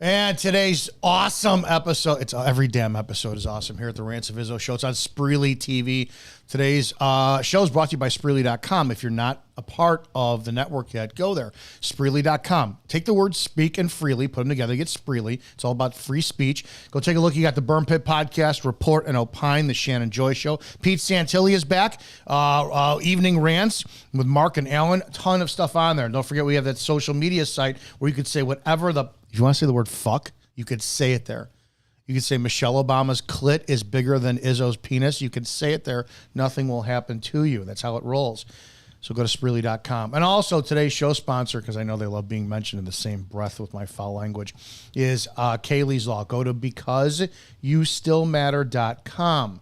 And today's awesome episode, it's every damn episode is awesome here at the Rants of Izzo show. It's on Spreely TV. Today's show is brought to you by Spreely.com. If you're not a part of the network yet, go there. Spreely.com. Take the words speak and freely, put them together, get Spreely. It's all about free speech. Go take a look. You got the Burn Pit Podcast, Report and Opine, the Shannon Joy Show. Pete Santilli is back. Evening Rants with Mark and Alan. A ton of stuff on there. Don't forget we have that social media site where you could say whatever if you want to say the word fuck, you could say it there. You could say Michelle Obama's clit is bigger than Izzo's penis. You could say it there. Nothing will happen to you. That's how it rolls. So go to Spreely.com. And also today's show sponsor, because I know they love being mentioned in the same breath with my foul language, is Kaylee's Law. Go to BecauseYouStillMatter.com.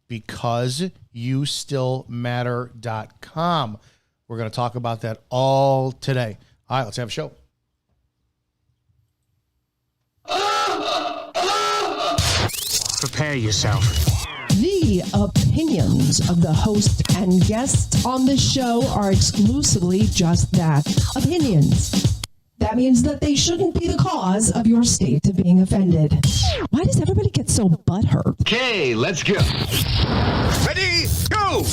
BecauseYouStillMatter.com. We're going to talk about that all today. All right, let's have a show. Prepare yourself. The opinions of the host and guests on the show are exclusively just that, opinions. That means that they shouldn't be the cause of your state of being offended. Why does everybody get so butthurt? Okay, let's go. Ready, go!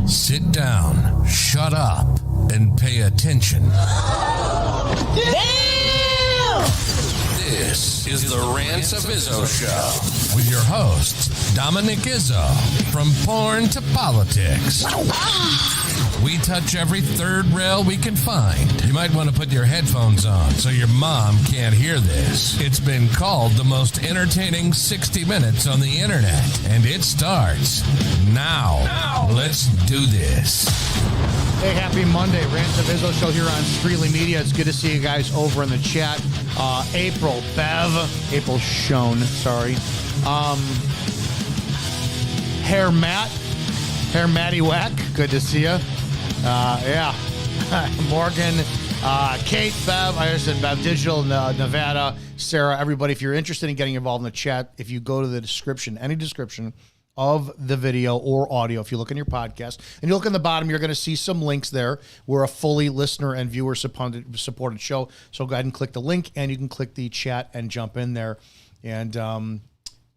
Sit down, shut up, and pay attention. Damn! This is the Rants of Izzo Show with your hosts, Dominic Izzo, from porn to politics. We touch every third rail we can find. You might want to put your headphones on so your mom can't hear this. It's been called the most entertaining 60 minutes on the internet, and it starts now. Let's do this. Hey, happy Monday. Rants of Izzo show here on Spreely Media. It's good to see you guys over in the chat. April Schoen, sorry. Hair Matty Wack, good to see you. Yeah. Morgan, Kate, Bev, I said Bev Digital, Nevada, Sarah, everybody. If you're interested in getting involved in the chat, if you go to the description, any description of the video or audio, if you look in your podcast and you look in the bottom, you're going to see some links there. We're a fully listener and viewer supported show. So go ahead and click the link and you can click the chat and jump in there. And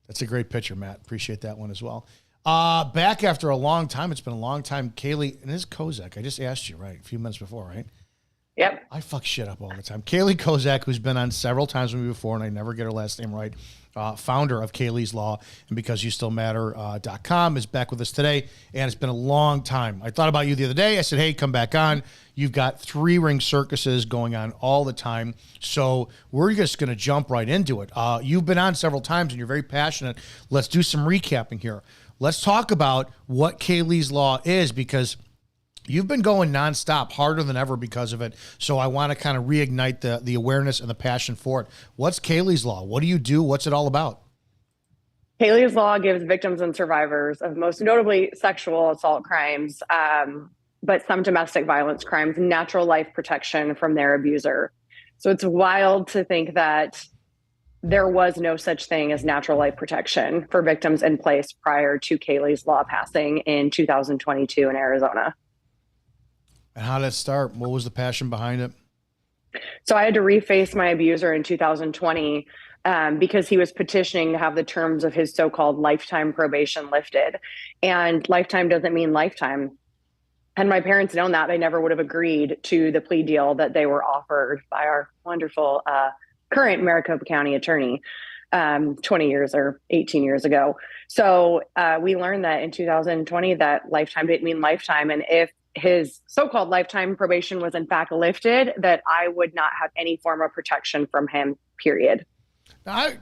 that's a great picture, Matt. Appreciate that one as well. Back after a long time. It's been a long time. Kaylee, and this is Kozak. I just asked you, right? A few minutes before, right? Yep. I fuck shit up all the time. Kaylee Kozak, who's been on several times with me before, and I never get her last name right, founder of Kaylee's Law, and BecauseYouStillMatter.com is back with us today, and it's been a long time. I thought about you the other day. I said, hey, come back on. You've got 3 ring circuses going on all the time, so we're just going to jump right into it. You've been on several times, and you're very passionate. Let's do some recapping here. Let's talk about what Kaylee's Law is, because you've been going nonstop, harder than ever because of it. So I want to kind of reignite the awareness and the passion for it. What's Kaylee's Law? What do you do? What's it all about? Kaylee's Law gives victims and survivors of most notably sexual assault crimes, but some domestic violence crimes, natural life protection from their abuser. So it's wild to think that there was no such thing as natural life protection for victims in place prior to Kaylee's Law passing in 2022 in Arizona. And how did it start? What was the passion behind it? So I had to reface my abuser in 2020 because he was petitioning to have the terms of his so-called lifetime probation lifted. And lifetime doesn't mean lifetime. And my parents know that. They never would have agreed to the plea deal that they were offered by our wonderful current Maricopa County attorney 20 years or 18 years ago. So we learned that in 2020 that lifetime didn't mean lifetime. And if his so-called lifetime probation was in fact lifted, that I would not have any form of protection from him, period. I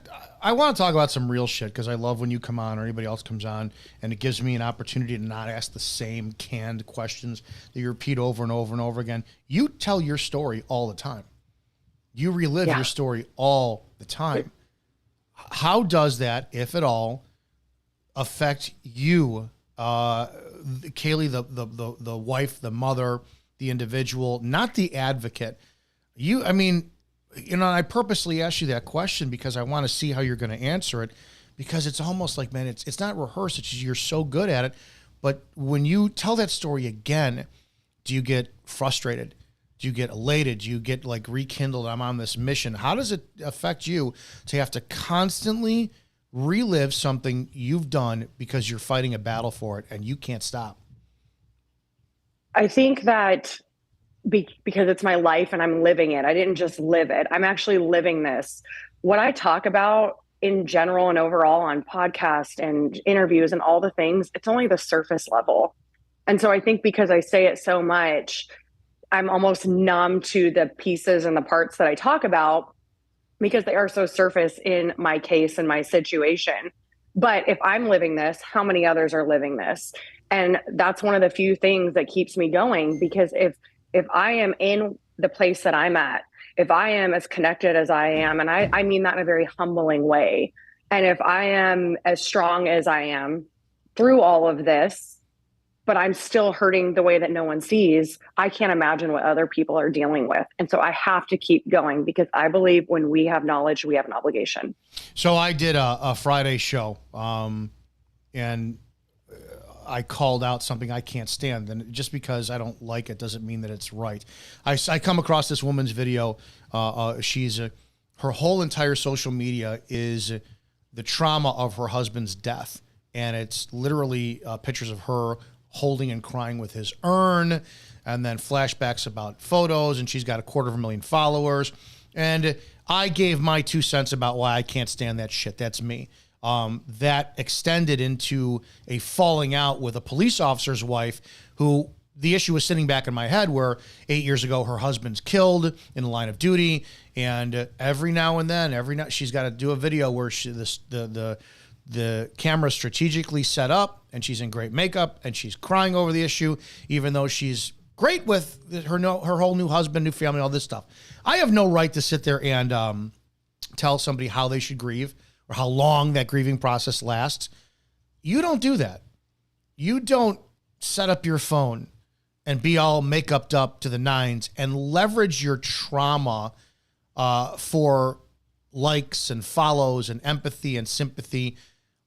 want to talk about some real shit, because I love when you come on or anybody else comes on, and it gives me an opportunity to not ask the same canned questions that you repeat over and over and over again. You tell your story all the time. You relive your story all the time. How does that, if at all, affect you, Kaylee, the wife, the mother, the individual, not the advocate? I purposely asked you that question because I want to see how you're going to answer it, because it's almost like, man, it's not rehearsed. It's just, you're so good at it. But when you tell that story again, do you get frustrated? Do you get elated? Do you get like rekindled? I'm on this mission. How does it affect you to have to constantly relive something you've done because you're fighting a battle for it and you can't stop? I think that because it's my life and I'm living it. I didn't just live it. I'm actually living this. What I talk about in general and overall on podcasts and interviews and all the things, it's only the surface level. And so I think because I say it so much, I'm almost numb to the pieces and the parts that I talk about because they are so surface in my case and my situation. But if I'm living this, how many others are living this? And that's one of the few things that keeps me going, because if I am in the place that I'm at, if I am as connected as I am, and I mean that in a very humbling way, and if I am as strong as I am through all of this, but I'm still hurting the way that no one sees, I can't imagine what other people are dealing with. And so I have to keep going, because I believe when we have knowledge, we have an obligation. So I did a Friday show, and I called out something I can't stand. And just because I don't like it doesn't mean that it's right. I come across this woman's video. Her whole entire social media is the trauma of her husband's death. And it's literally pictures of her holding and crying with his urn, and then flashbacks about photos. And she's got 250,000 followers. And I gave my 2 cents about why I can't stand that shit. That's me. That extended into a falling out with a police officer's wife, who the issue was sitting back in my head where 8 years ago her husband's killed in the line of duty, and every now and then, she's got to do a video where the camera strategically set up, and she's in great makeup, and she's crying over the issue, even though she's great with her whole new husband, new family, all this stuff. I have no right to sit there and tell somebody how they should grieve or how long that grieving process lasts. You don't do that. You don't set up your phone and be all make-upped up to the nines and leverage your trauma for likes and follows and empathy and sympathy.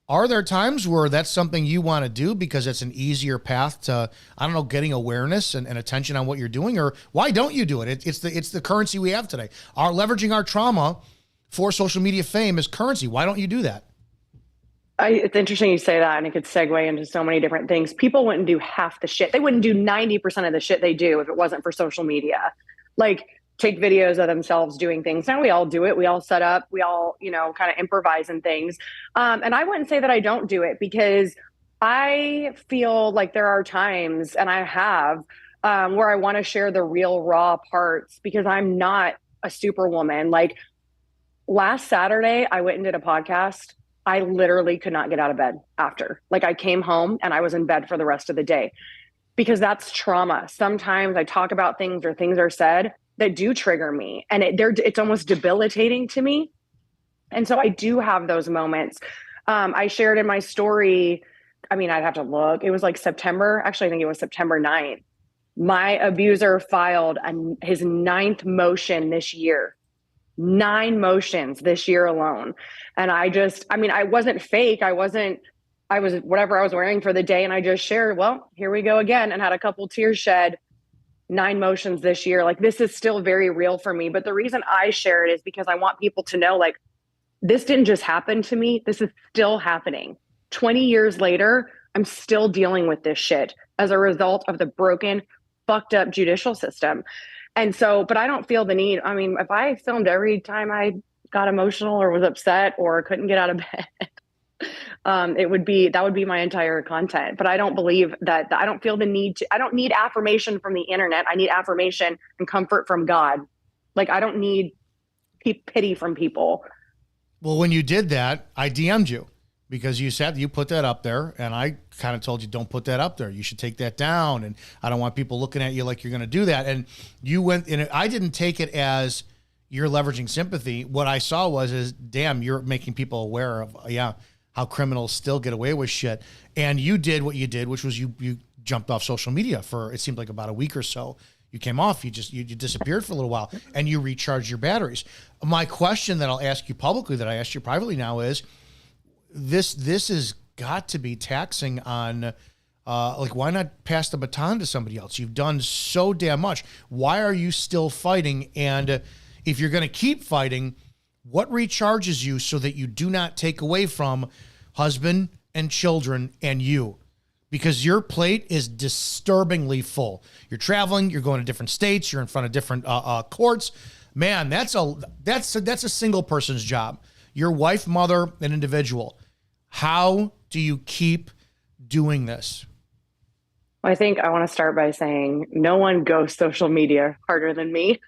Are there times where that's something you want to do because it's an easier path to, I don't know, getting awareness and attention on what you're doing? Or why don't you do it? It's the currency we have today. Leveraging our trauma for social media fame is currency. Why don't you do that? It's interesting you say that, and it could segue into so many different things. People wouldn't do half the shit. They wouldn't do 90% of the shit they do if it wasn't for social media. Like, take videos of themselves doing things. Now we all do it. We all set up. We all, kind of improvise and things. And I wouldn't say that I don't do it, because I feel like there are times, and I have, where I want to share the real raw parts, because I'm not a superwoman. Like, last Saturday, I went and did a podcast. I literally could not get out of bed after. Like, I came home and I was in bed for the rest of the day, because that's trauma. Sometimes I talk about things, or things are said that do trigger me, and it's almost debilitating to me. And so I do have those moments. I shared in my story, I'd have to look. It was like September. Actually, I think it was September 9th. My abuser filed his 9th motion this year. 9 motions this year alone. And I wasn't fake. I was whatever I was wearing for the day. And I just shared, well, here we go again, and had a couple tears shed. 9 motions this year. Like, this is still very real for me. But the reason I share it is because I want people to know, like, this didn't just happen to me. This is still happening. 20 years later, I'm still dealing with this shit as a result of the broken, fucked up judicial system. And so, but I don't feel the need. If I filmed every time I got emotional or was upset or couldn't get out of bed, that would be my entire content. But I don't believe that. I don't feel the need to. I don't need affirmation from the internet. I need affirmation and comfort from God. Like, I don't need pity from people. Well, when you did that, I DM'd you, because you put that up there, and I kind of told you, don't put that up there. You should take that down, and I don't want people looking at you like you're going to do that. And you went in it. I didn't take it as you're leveraging sympathy. What I saw was, damn, you're making people aware of, how criminals still get away with shit. And you did what you did, which was you jumped off social media for, it seemed like, about a week or so. You came off, you disappeared for a little while, and you recharged your batteries. My question that I'll ask you publicly, that I asked you privately now, is this has got to be taxing on Like, why not pass the baton to somebody else? You've done so damn much. Why are you still fighting? And if you're going to keep fighting, what recharges you so that you do not take away from husband and children and you? Because your plate is disturbingly full. You're traveling, you're going to different states, you're in front of different courts. Man, that's a single person's job. Your wife, mother, an individual. How do you keep doing this? I think I want to start by saying no one goes social media harder than me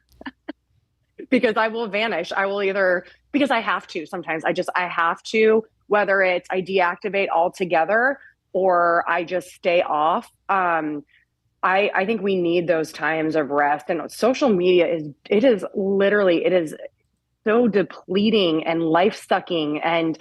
because I will vanish. I will either, because I have to sometimes. I have to, whether it's I deactivate altogether or I just stay off. I think we need those times of rest, and social media is so depleting and life sucking, and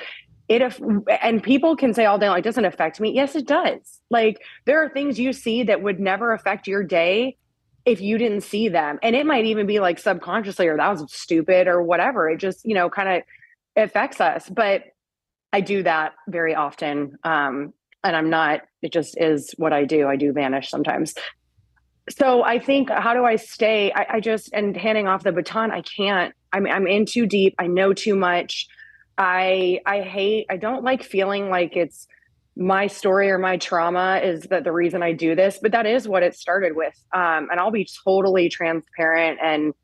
and people can say all day long, it doesn't affect me. Yes, it does. Like, there are things you see that would never affect your day if you didn't see them. And it might even be like subconsciously, or that was stupid or whatever. It just, kind of affects us. But I do that very often. And I'm not, it just is what I do. I do vanish sometimes. So I think, how do I stay? I just, and handing off the baton, I can't, I'm in too deep. I know too much. I don't like feeling like it's my story or my trauma is that the reason I do this, but that is what it started with. And I'll be totally transparent and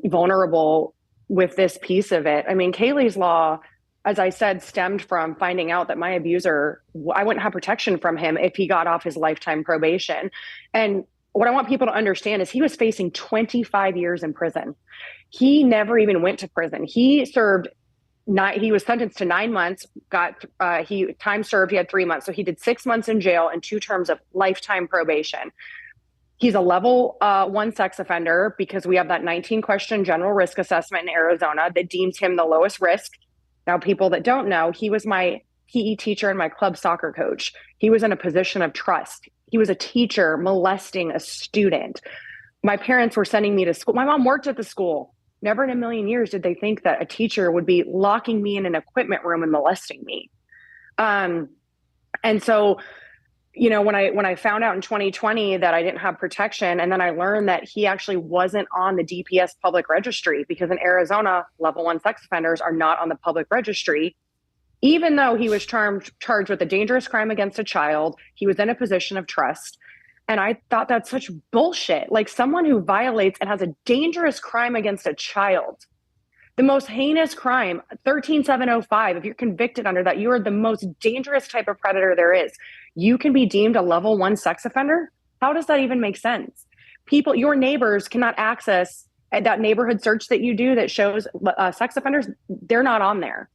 vulnerable with this piece of it. I mean, Kaylee's Law, as I said, stemmed from finding out that my abuser, I wouldn't have protection from him if he got off his lifetime probation. And what I want people to understand is he was facing 25 years in prison. He never even went to prison. He was sentenced to 9 months, time served, he had 3 months. So he did 6 months in jail and 2 terms of lifetime probation. He's a level 1 sex offender because we have that 19-question general risk assessment in Arizona that deems him the lowest risk. Now, people that don't know, he was my PE teacher and my club soccer coach. He was in a position of trust. He was a teacher molesting a student. My parents were sending me to school. My mom worked at the school. Never in a million years did they think that a teacher would be locking me in an equipment room and molesting me. And so, when I found out in 2020 that I didn't have protection, and then I learned that he actually wasn't on the DPS public registry, because in Arizona, level 1 sex offenders are not on the public registry. Even though he was charged with a dangerous crime against a child, he was in a position of trust. And I thought that's such bullshit. Like, someone who violates and has a dangerous crime against a child, the most heinous crime, 13705, if you're convicted under that, you are the most dangerous type of predator there is. You can be deemed a level 1 sex offender? How does that even make sense? Your neighbors cannot access that neighborhood search that you do that shows sex offenders. They're not on there.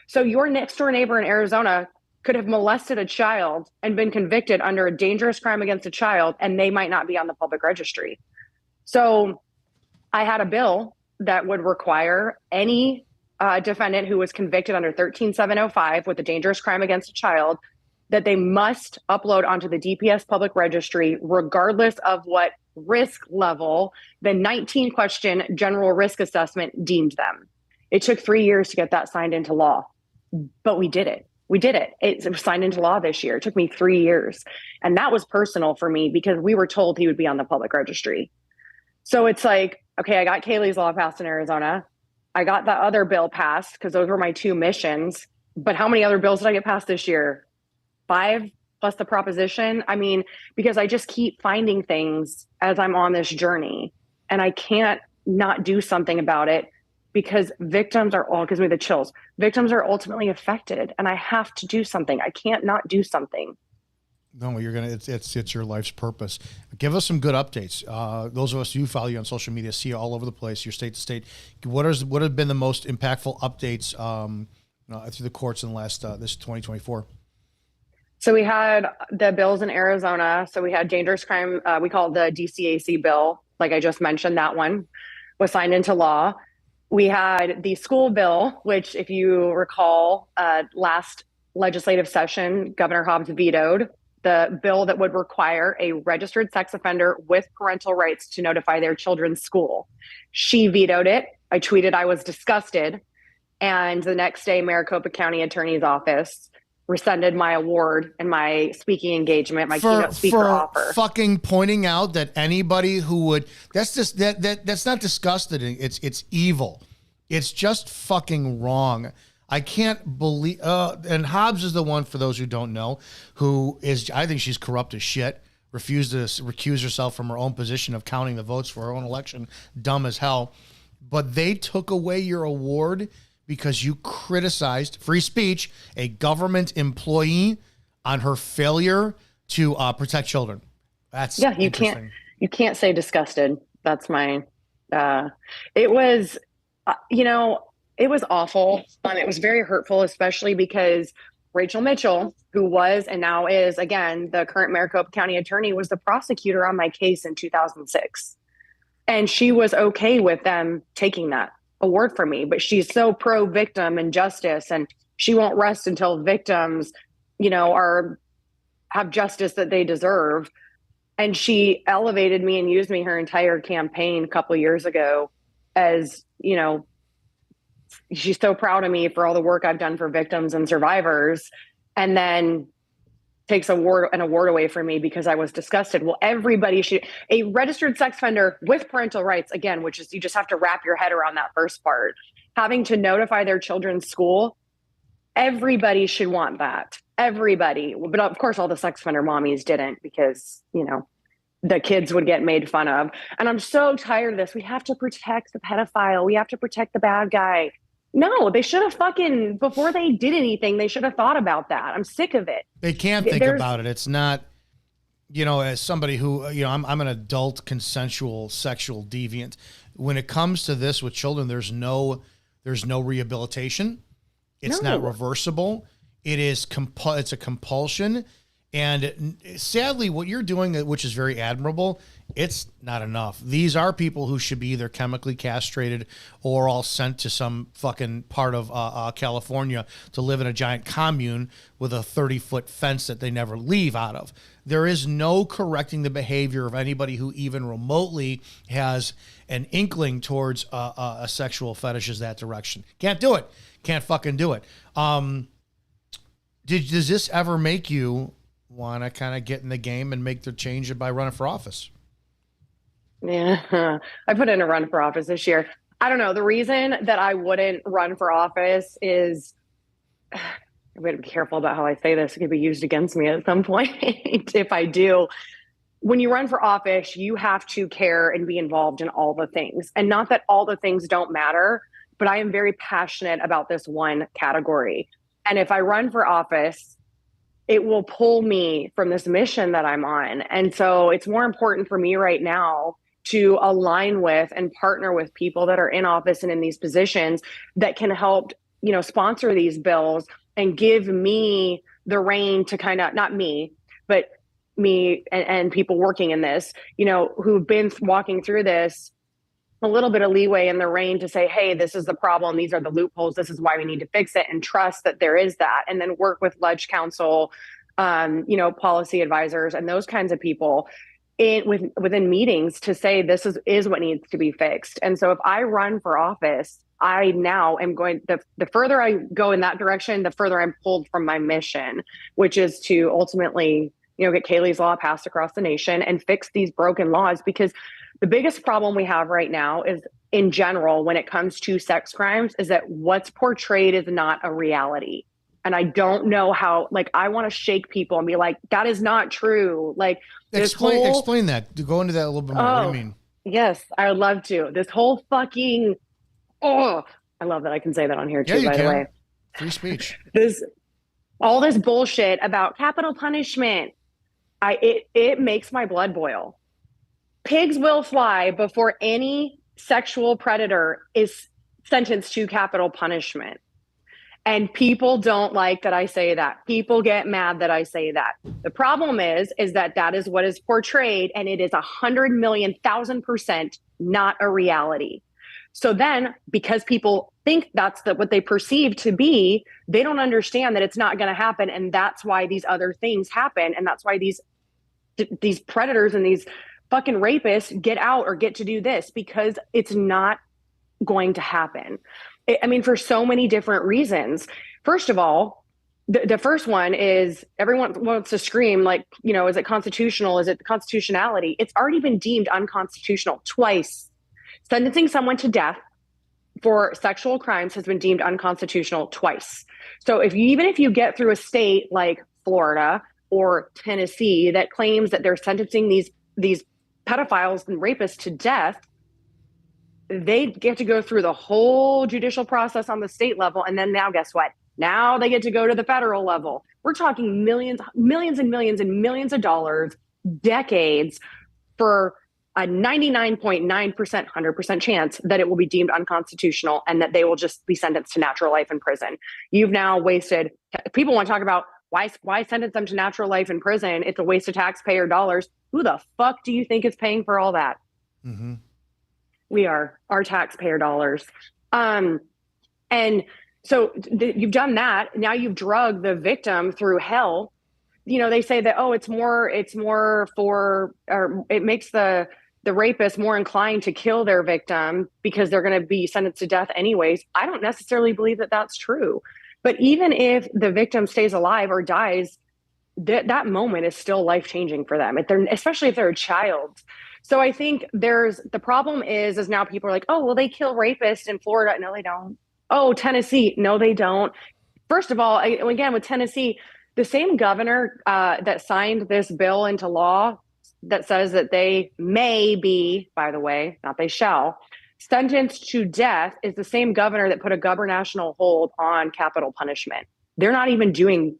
So your next door neighbor in Arizona could have molested a child and been convicted under a dangerous crime against a child, and they might not be on the public registry. So I had a bill that would require any defendant who was convicted under 13705 with a dangerous crime against a child, that they must upload onto the DPS public registry, regardless of what risk level the 19-question general risk assessment deemed them. It took 3 years to get that signed into law, but we did it. It was signed into law this year. It took me 3 years. And that was personal for me because we were told he would be on the public registry. So it's like, okay, I got Kaylee's Law passed in Arizona. I got that other bill passed because those were my 2 missions. But how many other bills did I get passed this year? 5 plus the proposition. I mean, because I just keep finding things as I'm on this journey, and I can't not do something about it. Because victims are all, gives me the chills. Victims are ultimately affected, and I have to do something. I can't not do something. No, it's your life's purpose. Give us some good updates. Those of us who follow you on social media see you all over the place. You're state to state. What have been the most impactful updates through the courts in the last this 2024? So we had the bills in Arizona. So we had dangerous crime. We call it the DCAC bill. Like I just mentioned, that one was signed into law. We had the school bill, which, if you recall, last legislative session, Governor Hobbs vetoed the bill that would require a registered sex offender with parental rights to notify their children's school. She vetoed it. I tweeted I was disgusted. And the next day, Maricopa County Attorney's Office rescinded my award and my speaking engagement, my keynote speaker for offer. Fucking pointing out that anybody who would, that's just that's not disgusting. It's evil. It's just fucking wrong. I can't believe. And Hobbs is the one, for those who don't know, who is, I think she's corrupt as shit. Refused to recuse herself from her own position of counting the votes for her own election. Dumb as hell. But they took away your award because you criticized free speech, a government employee, on her failure to protect children. That's you can't say disgusted. That's my. It was, it was awful. It was very hurtful, especially because Rachel Mitchell, who was and now is again the current Maricopa County attorney, was the prosecutor on my case in 2006, and she was okay with them taking that award for me, but she's so pro victim and justice, and she won't rest until victims, have justice that they deserve. And she elevated me and used me her entire campaign a couple of years ago as, she's so proud of me for all the work I've done for victims and survivors, and then takes an award away from me because I was disgusted. Well, everybody should, a registered sex offender with parental rights, again, which is, you just have to wrap your head around that first part, having to notify their children's school. Everybody should want that. Everybody. But of course, all the sex offender mommies didn't, because, the kids would get made fun of. And I'm so tired of this. We have to protect the pedophile. We have to protect the bad guy. No, they should have before they did anything, they should have thought about that. I'm sick of it. They can't think about it. It's not, as somebody who, I'm an adult consensual sexual deviant. When it comes to this with children, there's no rehabilitation. It's not reversible. It is it's a compulsion. And sadly, what you're doing, which is very admirable, it's not enough. These are people who should be either chemically castrated or all sent to some fucking part of California to live in a giant commune with a 30-foot fence that they never leave out of. There is no correcting the behavior of anybody who even remotely has an inkling towards a sexual fetish as that direction. Can't do it. Can't fucking do it. Does this ever make you want to kind of get in the game and make the change by running for office? Yeah, I put in a run for office this year. I don't know. The reason that I wouldn't run for office is, I'm going to be careful about how I say this. It could be used against me at some point if I do. When you run for office, you have to care and be involved in all the things. And not that all the things don't matter, but I am very passionate about this one category. And if I run for office, it will pull me from this mission that I'm on. And so it's more important for me right now to align with and partner with people that are in office and in these positions that can help, sponsor these bills and give me the reign to kind of, not me, but me and people working in this, who've been walking through this, a little bit of leeway in the reign to say, hey, this is the problem. These are the loopholes. This is why we need to fix it, and trust that there is that. And then work with Ledge Council, policy advisors and those kinds of people within meetings to say, this is what needs to be fixed. And so if I run for office, I now am going, the further I go in that direction, the further I'm pulled from my mission, which is to ultimately, get Kaylee's Law passed across the nation and fix these broken laws. Because the biggest problem we have right now is, in general, when it comes to sex crimes, is that what's portrayed is not a reality. And I don't know how, I want to shake people and be like, that is not true. Explain that. Go into that a little bit more. What do you mean? Yes, I would love to. This whole fucking, I love that I can say that on here too, by the way. Free speech. All this bullshit about capital punishment. It makes my blood boil. Pigs will fly before any sexual predator is sentenced to capital punishment. And people don't like that I say that. People get mad that I say that. The problem is that is what is portrayed, and it is 100,000,000% not a reality. So then, because people think that's what they perceive to be, they don't understand that it's not going to happen. And that's why these other things happen. And that's why these predators and these fucking rapists get out or get to do this, because it's not going to happen. For so many different reasons. First of all, The first one is everyone wants to scream like, is it constitutional? Is it constitutionality? It's already been deemed unconstitutional twice. Sentencing someone to death for sexual crimes has been deemed unconstitutional twice. So even if you get through a state like Florida or Tennessee that claims that they're sentencing these pedophiles and rapists to death, they get to go through the whole judicial process on the state level. And then now guess what? Now they get to go to the federal level. We're talking millions and millions and millions of dollars, decades, for a 99.9%, 100% chance that it will be deemed unconstitutional and that they will just be sentenced to natural life in prison. You've now wasted, people want to talk about why sentence them to natural life in prison? It's a waste of taxpayer dollars. Who the fuck do you think is paying for all that? Mm-hmm. We are, our taxpayer dollars. And so you've done that. Now you've drugged the victim through hell. They say that, it's more for, or it makes the rapist more inclined to kill their victim because they're going to be sentenced to death anyways. I don't necessarily believe that that's true. But even if the victim stays alive or dies, that moment is still life-changing for them, especially if they're a child. So I think the problem is now people are like, oh, well, they kill rapists in Florida. No, they don't. Oh, Tennessee. No, they don't. First of all, again, with Tennessee, the same governor that signed this bill into law that says that they may be, by the way, not they shall, sentenced to death is the same governor that put a gubernatorial hold on capital punishment. They're not even doing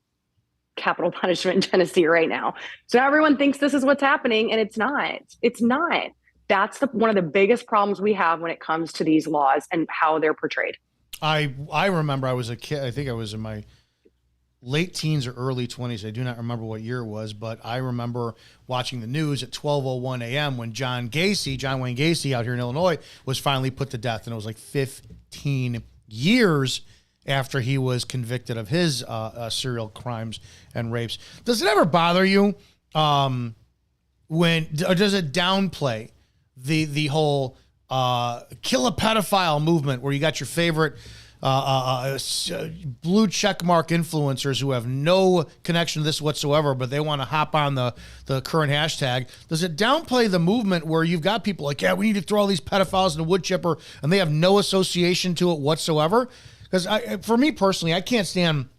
capital punishment in Tennessee right now. So everyone thinks this is what's happening, and it's not. It's not. That's one of the biggest problems we have when it comes to these laws and how they're portrayed. I remember I was a kid. I think I was in my late teens or early 20s. I do not remember what year it was, but I remember watching the news at 12:01 a.m. when John Wayne Gacy out here in Illinois was finally put to death. And it was like 15 years after he was convicted of his serial crimes and rapes. Does it ever bother you does it downplay the whole kill a pedophile movement where you got your favorite blue check mark influencers who have no connection to this whatsoever, but they want to hop on the current hashtag? Does it downplay the movement where you've got people like, yeah, we need to throw all these pedophiles in the wood chipper, and they have no association to it whatsoever? Because for me personally, I can't stand,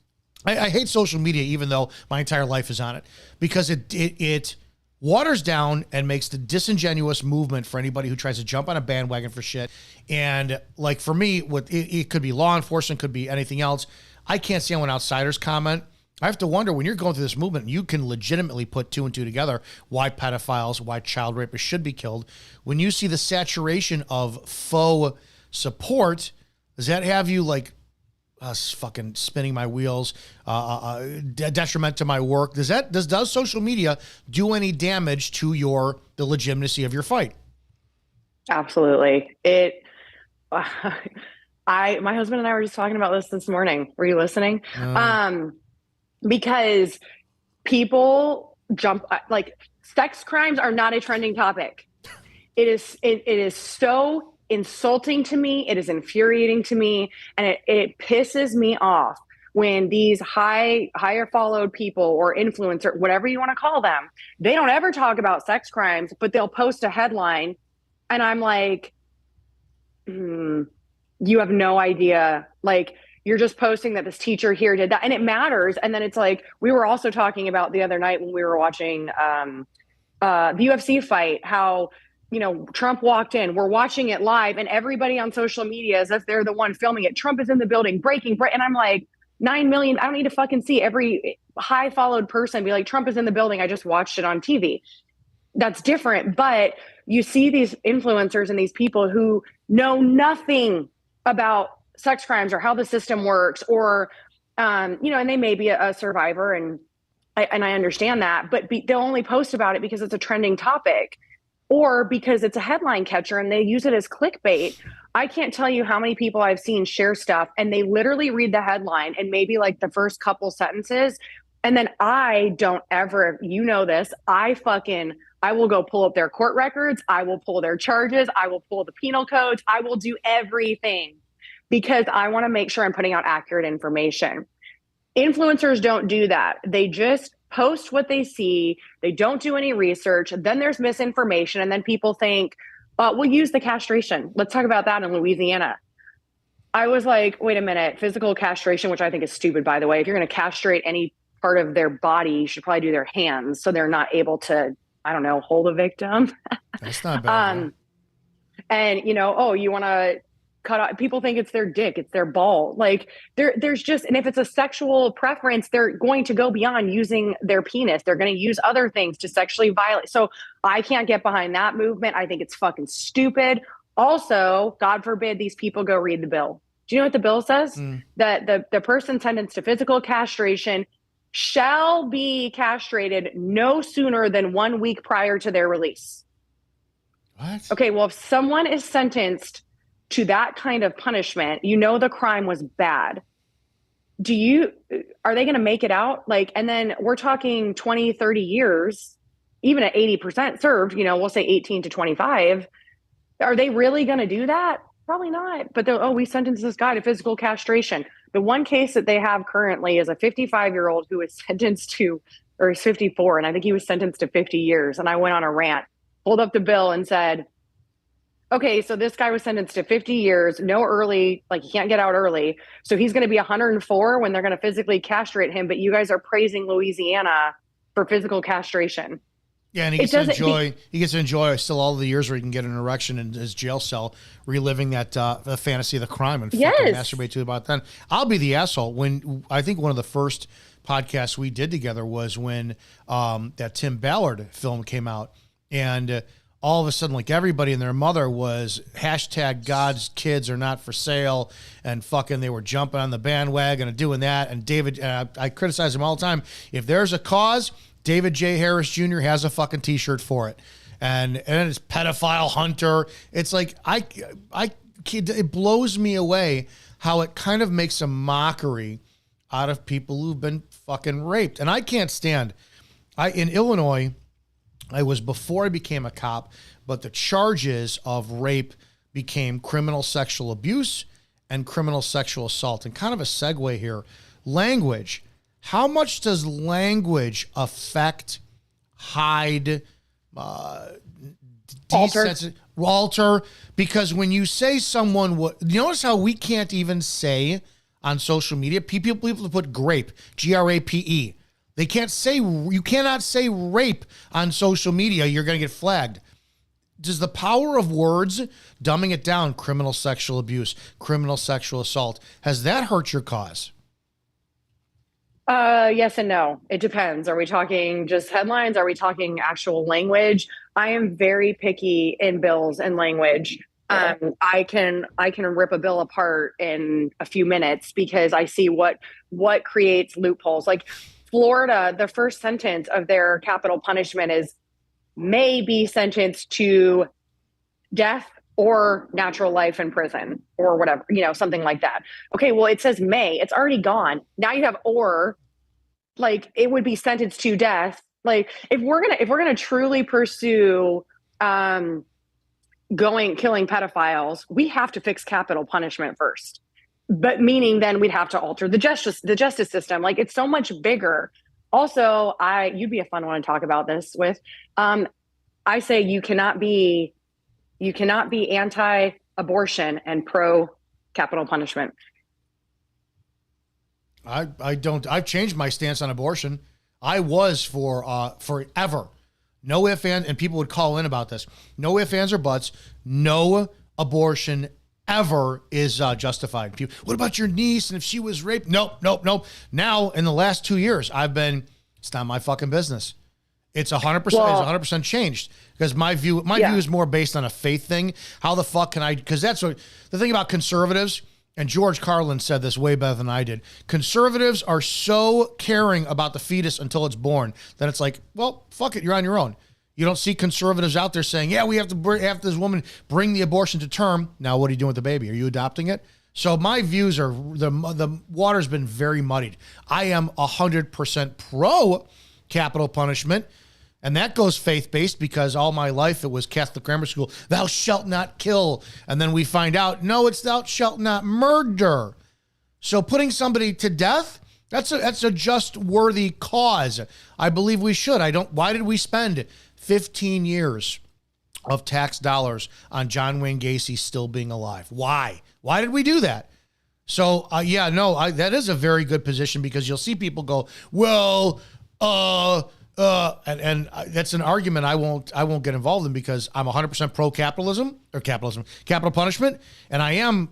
I hate social media, even though my entire life is on it, because it waters down and makes the disingenuous movement for anybody who tries to jump on a bandwagon for shit. And like for me, it could be law enforcement, could be anything else. I can't stand when outsiders comment. I have to wonder, when you're going through this movement, you can legitimately put two and two together, why pedophiles, why child rapists should be killed. When you see the saturation of faux support, does that have you like fucking spinning my wheels, detriment to my work? Does social media do any damage to the legitimacy of your fight? Absolutely. My husband and I were just talking about this morning. Were you listening? Because people jump, like, sex crimes are not a trending topic. It is so insulting to me. It is infuriating to me. And it pisses me off when these higher followed people or influencer, whatever you want to call them, they don't ever talk about sex crimes, but they'll post a headline. And I'm like, you have no idea. Like, you're just posting that this teacher here did that, and it matters. And then it's like, we were also talking about the other night when we were watching the UFC fight, how, Trump walked in, we're watching it live, and everybody on social media, as if they're the one filming it, Trump is in the building, breaking. And I'm like, 9 million, I don't need to fucking see every high followed person be like, Trump is in the building, I just watched it on TV. That's different. But you see these influencers and these people who know nothing about sex crimes or how the system works, or, and they may be a survivor, and I understand that, but they'll only post about it because it's a trending topic, or because it's a headline catcher and they use it as clickbait. I can't tell you how many people I've seen share stuff and they literally read the headline and maybe like the first couple sentences. And then I don't ever, this, I will go pull up their court records. I will pull their charges. I will pull the penal codes. I will do everything because I want to make sure I'm putting out accurate information. Influencers don't do that. They just post what they see. They don't do any research. Then there's misinformation. And then people think, we'll use the castration. Let's talk about that in Louisiana. I was like, wait a minute, physical castration, which I think is stupid, by the way. If you're going to castrate any part of their body, you should probably do their hands so they're not able to, I don't know, hold a victim. That's not bad. And, you want to cut off, people think it's their dick, it's their ball. Like there's just, and if it's a sexual preference, they're going to go beyond using their penis. They're going to use other things to sexually violate. So I can't get behind that movement. I think it's fucking stupid. Also, God forbid these people go read the bill. Do you know what the bill says? That the person sentenced to physical castration shall be castrated no sooner than 1 week prior to their release. What? Okay, well, if someone is sentenced to that kind of punishment, the crime was bad. Are they going to make it out? Like, and then we're talking 20, 30 years, even at 80% served, we'll say 18 to 25. Are they really going to do that? Probably not. But we sentenced this guy to physical castration. The one case that they have currently is a 55-year-old who was sentenced to, or he's 54, and I think he was sentenced to 50 years. And I went on a rant, pulled up the bill and said, okay, so this guy was sentenced to 50 years, no early, like he can't get out early. So he's going to be 104 when they're going to physically castrate him. But you guys are praising Louisiana for physical castration. Yeah, and he gets to enjoy still all the years where he can get an erection in his jail cell, reliving that the fantasy of the crime and fucking masturbate to it about then. I'll be the asshole. When I think one of the first podcasts we did together was when that Tim Ballard film came out, and all of a sudden, like everybody and their mother was hashtag God's kids are not for sale, and fucking they were jumping on the bandwagon and doing that. And David, I criticize him all the time. If there's a cause, David J. Harris Jr. has a fucking T-shirt for it, and it's pedophile hunter. It's like it blows me away how it kind of makes a mockery out of people who've been fucking raped, and I can't stand. In Illinois, I was before I became a cop, but the charges of rape became criminal sexual abuse and criminal sexual assault. And kind of a segue here, language. How much does language affect, hide, alter? Because when you say someone, you notice how we can't even say on social media, people put grape, G-R-A-P-E. They can't say, you cannot say rape on social media. You're going to get flagged. Does the power of words, dumbing it down, criminal sexual abuse, criminal sexual assault, has that hurt your cause? Yes and no. It depends. Are we talking just headlines? Are we talking actual language? I am very picky in bills and language. I can rip a bill apart in a few minutes because I see what creates loopholes. Like Florida, the first sentence of their capital punishment is may be sentenced to death or natural life in prison or whatever, something like that. Okay, well, it says may. It's already gone. Now you have or, like it would be sentenced to death. Like if we're gonna truly pursue killing pedophiles, we have to fix capital punishment first. But meaning then we'd have to alter the justice system. Like it's so much bigger. Also, you'd be a fun one to talk about this with. I say you cannot be anti-abortion and pro capital punishment. I don't. I've changed my stance on abortion. I was for forever. No ifs, and people would call in about this. No ifs, ands, or buts. No abortion ever is justified. People, what about your niece? And if she was raped? Nope. Now, in the last 2 years, it's not my fucking business. It's 100%. It's 100% changed because my view is more based on a faith thing. How the fuck can I? Because that's what the thing about conservatives. And George Carlin said this way better than I did. Conservatives are so caring about the fetus until it's born that it's like, well, fuck it, you're on your own. You don't see conservatives out there saying, yeah, we have to have this woman bring the abortion to term. Now, what are you doing with the baby? Are you adopting it? So my views are, the water's been very muddied. I am 100% pro capital punishment. And that goes faith-based because all my life it was Catholic grammar school. Thou shalt not kill. And then we find out, no, it's thou shalt not murder. So putting somebody to death, That's a just worthy cause. I believe we should. Why did we spend 15 years of tax dollars on John Wayne Gacy still being alive? Why did we do that? So that is a very good position, because you'll see people go, well, and that's an argument I won't get involved in, because I'm 100% pro capital punishment, and I am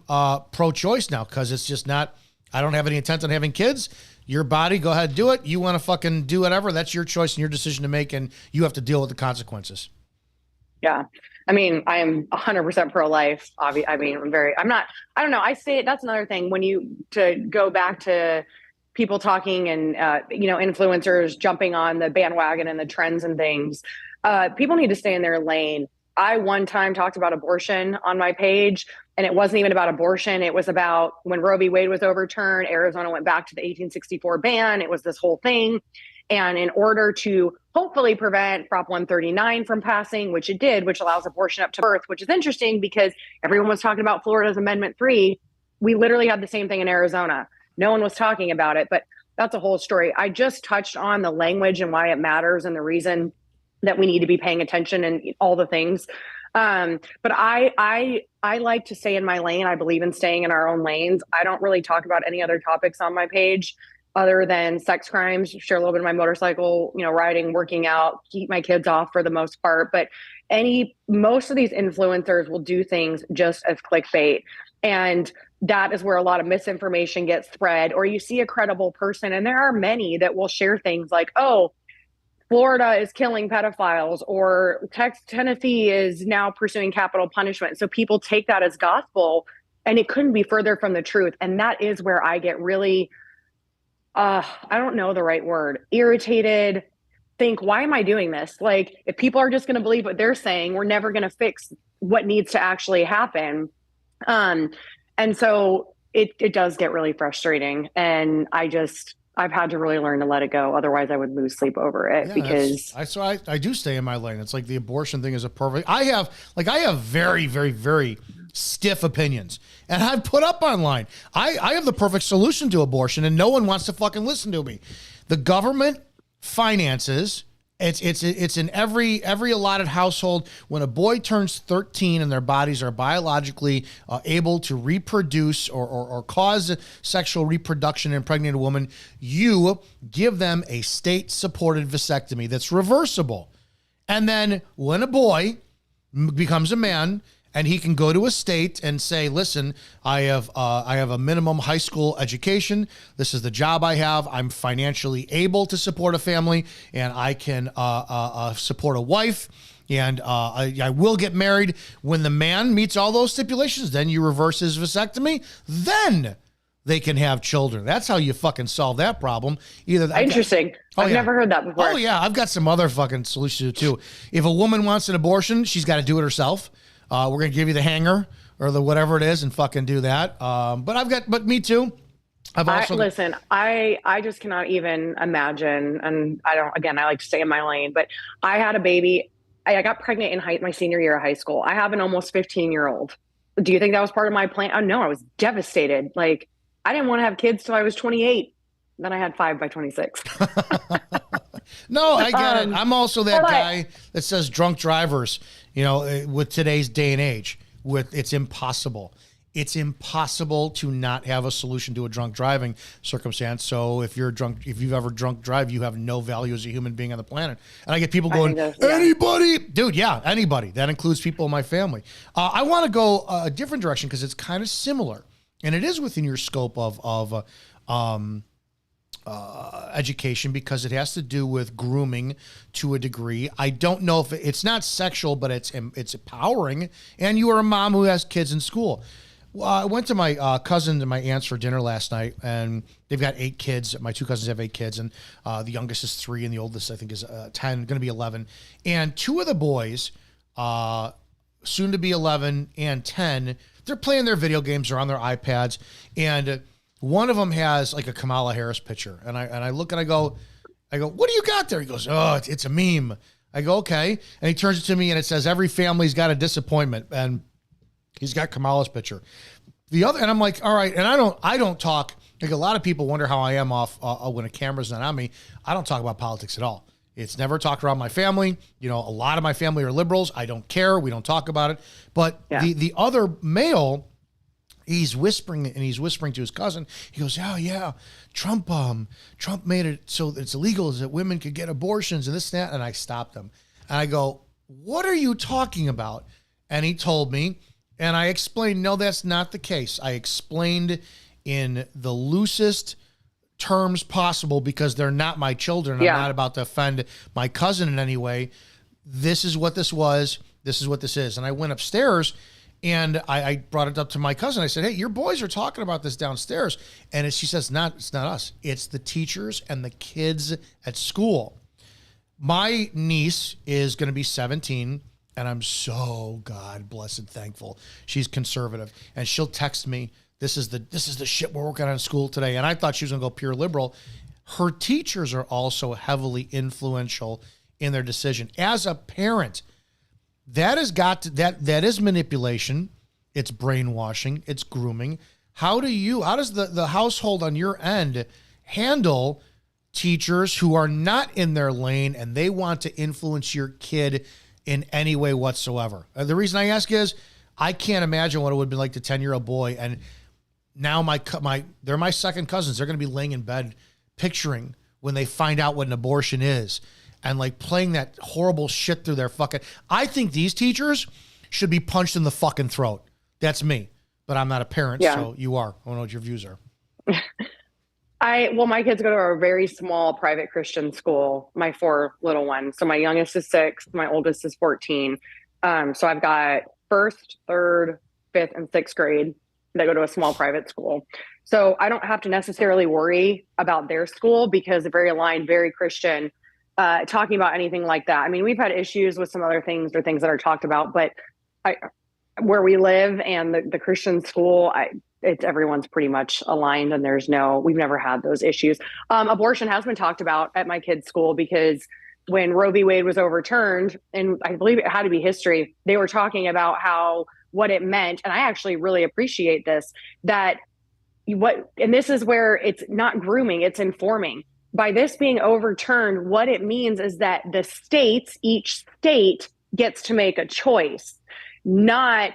pro-choice now, because it's just not. I don't have any intent on having kids. Your body, go ahead, do it. You want to fucking do whatever, that's your choice and your decision to make, and you have to deal with the consequences. Yeah. I mean, I am 100% pro-life. I don't know. I say it, that's another thing, to go back to people talking and, influencers jumping on the bandwagon and the trends and things. People need to stay in their lane. I one time talked about abortion on my page, and it wasn't even about abortion. It was about when Roe v. Wade was overturned, Arizona went back to the 1864 ban. It was this whole thing. And in order to hopefully prevent Prop 139 from passing, which it did, which allows abortion up to birth, which is interesting because everyone was talking about Florida's Amendment 3. We literally had the same thing in Arizona. No one was talking about it, but that's a whole story. I just touched on the language and why it matters and the reason that we need to be paying attention and all the things. But I like to stay in my lane. I believe in staying in our own lanes. I don't really talk about any other topics on my page other than sex crimes, share a little bit of my motorcycle, riding, working out, keep my kids off for the most part. But most of these influencers will do things just as clickbait. And that is where a lot of misinformation gets spread, or you see a credible person. And there are many that will share things like, oh, Florida is killing pedophiles, or Tennessee is now pursuing capital punishment. So people take that as gospel, and it couldn't be further from the truth. And that is where I get really, I don't know the right word, irritated, think, why am I doing this? Like, if people are just going to believe what they're saying, we're never going to fix what needs to actually happen. And so it does get really frustrating. And I've had to really learn to let it go. Otherwise I would lose sleep over it, because I do stay in my lane. It's like the abortion thing is a perfect. I have very, very, very stiff opinions, and I've put up online. I have the perfect solution to abortion, and no one wants to fucking listen to me. The government finances. It's in every allotted household. When a boy turns 13 and their bodies are biologically able to reproduce or cause sexual reproduction in a pregnant woman, you give them a state-supported vasectomy that's reversible. And then when a boy becomes a man, and he can go to a state and say, listen, I have a minimum high school education. This is the job I have. I'm financially able to support a family, and I can support a wife, and I will get married. When the man meets all those stipulations, then you reverse his vasectomy. Then they can have children. That's how you fucking solve that problem. Interesting. I've never heard that before. Oh, yeah. I've got some other fucking solutions, too. If a woman wants an abortion, she's got to do it herself. We're going to give you the hanger or the whatever it is and fucking do that. But me too. I just cannot even imagine. And I like to stay in my lane, but I had a baby. I got pregnant in my senior year of high school. I have an almost 15-year-old. Do you think that was part of my plan? Oh, no, I was devastated. Like, I didn't want to have kids till I was 28. Then I had 5 by 26. No, I get it. I'm also that guy that says drunk drivers, with today's day and age, it's impossible. It's impossible to not have a solution to a drunk driving circumstance. So if you've ever drunk drive, you have no value as a human being on the planet. And I get people going, anybody? Dude, yeah, anybody. That includes people in my family. I want to go a different direction because it's kind of similar. And it is within your scope of education, because it has to do with grooming to a degree. I don't know if it's not sexual, but it's empowering. And you are a mom who has kids in school. Well, I went to my cousin and my aunts for dinner last night, and they've got 8 kids. My 2 cousins have 8 kids, and the youngest is 3, and the oldest, I think, is 10, going to be 11. And 2 of the boys, soon to be 11 and 10, they're playing their video games. They're on their iPads, and one of them has like a Kamala Harris picture, and I look and I go, what do you got there? He goes, oh, it's a meme. I go, okay, and he turns it to me and it says, every family's got a disappointment, and he's got Kamala's picture. The other, and I'm like, all right, and I don't talk Like a lot of people wonder how I am off when a camera's not on me. I don't talk about politics at all. It's never talked around my family. You know, a lot of my family are liberals. I don't care. We don't talk about it. But the other male, he's whispering to his cousin. He goes, "Oh yeah, Trump made it so that it's illegal that women could get abortions and this and that." And I stopped him. And I go, "What are you talking about?" And he told me, and I explained, "No, that's not the case." I explained in the loosest terms possible because they're not my children. I'm not about to offend my cousin in any way. This is what this was. This is what this is. And I went upstairs and I brought it up to my cousin. I said, "Hey, your boys are talking about this downstairs." And she says, it's not us. It's the teachers and the kids at school. My niece is going to be 17 and I'm so God blessed thankful. She's conservative and she'll text me, This is the shit we're working on in school today. And I thought she was going to go pure liberal. Her teachers are also heavily influential in their decision. As a parent, that is manipulation. It's brainwashing. It's grooming. How does the household on your end handle teachers who are not in their lane and they want to influence your kid in any way whatsoever? The reason I ask is I can't imagine what it would be like to 10-year-old boy. And now they're my second cousins. They're going to be laying in bed picturing when they find out what an abortion is and like playing that horrible shit through their fucking. I think these teachers should be punched in the fucking throat. That's me, but I'm not a parent. So you are. I don't know what your views are. My kids go to a very small private Christian school, my 4 little ones. So my youngest is 6, my oldest is 14. So I've got 1st, 3rd, 5th, and 6th grade that go to a small private school. So I don't have to necessarily worry about their school because they're very aligned, very Christian, talking about anything like that. I mean, we've had issues with some other things or things that are talked about, but where we live and the Christian school, everyone's pretty much aligned and we've never had those issues. Abortion has been talked about at my kids' school because when Roe v. Wade was overturned, and I believe it had to be history, they were talking about what it meant. And I actually really appreciate this, and this is where it's not grooming, it's informing. By this being overturned, what it means is that each state gets to make a choice, not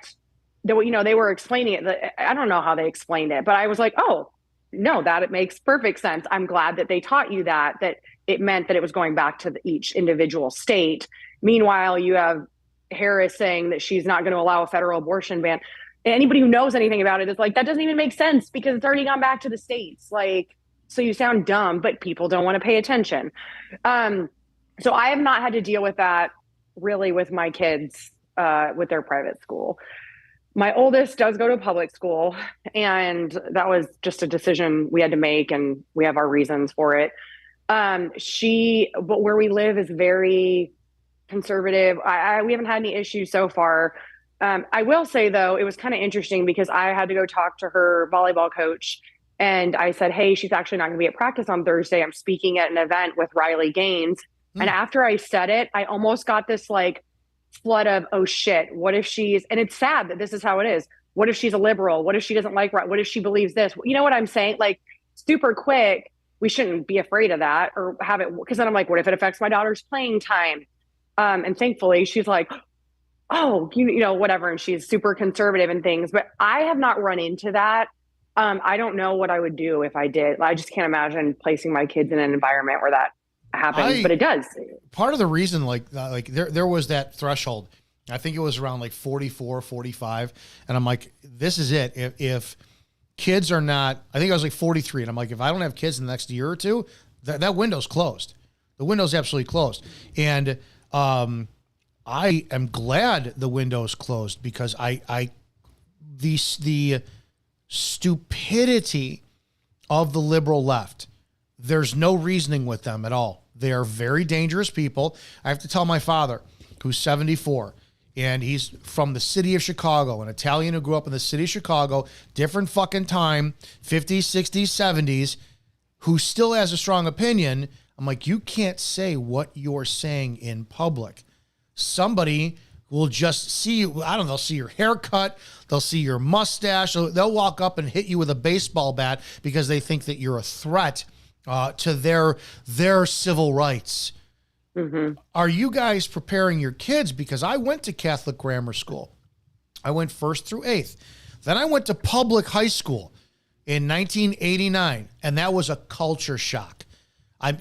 that, they were explaining it. I don't know how they explained it, but I was like, oh, no, that it makes perfect sense. I'm glad that they taught you that it meant that it was going back to each individual state. Meanwhile, you have Harris saying that she's not going to allow a federal abortion ban. Anybody who knows anything about it is like, that doesn't even make sense because it's already gone back to the states. Like, so you sound dumb, but people don't want to pay attention. So I have not had to deal with that really with my kids, with their private school. My oldest does go to public school, and that was just a decision we had to make, and we have our reasons for it. But where we live is very conservative. We haven't had any issues so far. I will say though, it was kind of interesting because I had to go talk to her volleyball coach and I said, "Hey, she's actually not going to be at practice on Thursday. I'm speaking at an event with Riley Gaines." And after I said it, I almost got this like flood of, oh shit, what if and it's sad that this is how it is. What if she's a liberal? What if she doesn't like, what if she believes this? You know what I'm saying? Like super quick. We shouldn't be afraid of that or have it. Cause then I'm like, what if it affects my daughter's playing time? And thankfully she's like, oh, whatever. And she's super conservative and things, but I have not run into that. I don't know what I would do if I did. I just can't imagine placing my kids in an environment where that happens, but it does. Part of the reason there was that threshold. I think it was around like 44, 45. And I'm like, this is it. If kids are not, I think I was like 43. And I'm like, if I don't have kids in the next year or two, that window's closed. The window's absolutely closed. And, I am glad the window's closed because the stupidity of the liberal left, there's no reasoning with them at all. They are very dangerous people. I have to tell my father, who's 74, and he's from the city of Chicago, an Italian who grew up in the city of Chicago, different fucking time, 50s, 60s, 70s, who still has a strong opinion. I'm like, you can't say what you're saying in public. Somebody will just see you. I don't know, they'll see your haircut. They'll see your mustache. They'll walk up and hit you with a baseball bat because they think that you're a threat to their civil rights. Mm-hmm. Are you guys preparing your kids? Because I went to Catholic grammar school. I went 1st through 8th. Then I went to public high school in 1989, and that was a culture shock.